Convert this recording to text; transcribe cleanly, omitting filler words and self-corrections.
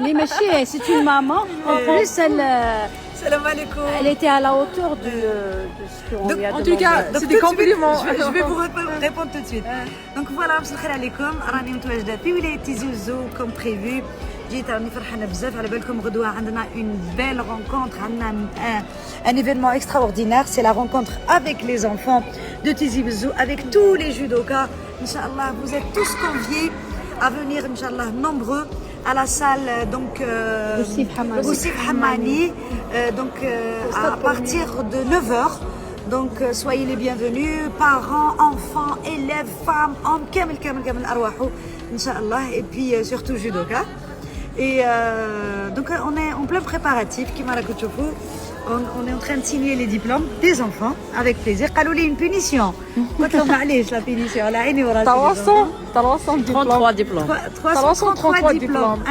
Mais Machi, c'est une maman. En plus, Salam alaikum. elle était à la hauteur de ce qu'on lui a En demandé. tout cas, c'est des compliments. Je vais vous répondre tout de suite. Donc voilà, مساء الخير عليكم. راني متواجدة في ولاية تيزي وزو كوم بريفو. جيت راني فرحانة بزاف على بالكم غدوة عندنا une belle rencontre, عندنا un événement extraordinaire, c'est la rencontre avec les enfants de Tizi Ouzou, avec tous les judokas. Inch'Allah, vous êtes tous conviés à venir, Inch'Allah, nombreux à la salle Boussif Hammani, à partir de 9h. Donc soyez les bienvenus, parents, enfants, élèves, femmes, hommes, كامل أرواحو Inch'Allah, et puis surtout judoka. Et donc on est en plein préparatif, كيما راكم تشوفوا. On est en train de signer les diplômes des enfants avec plaisir. قالوا لي une punition. قلت لهم معليش la punition على عيني وراسي. 333 diplômes. 333 diplômes.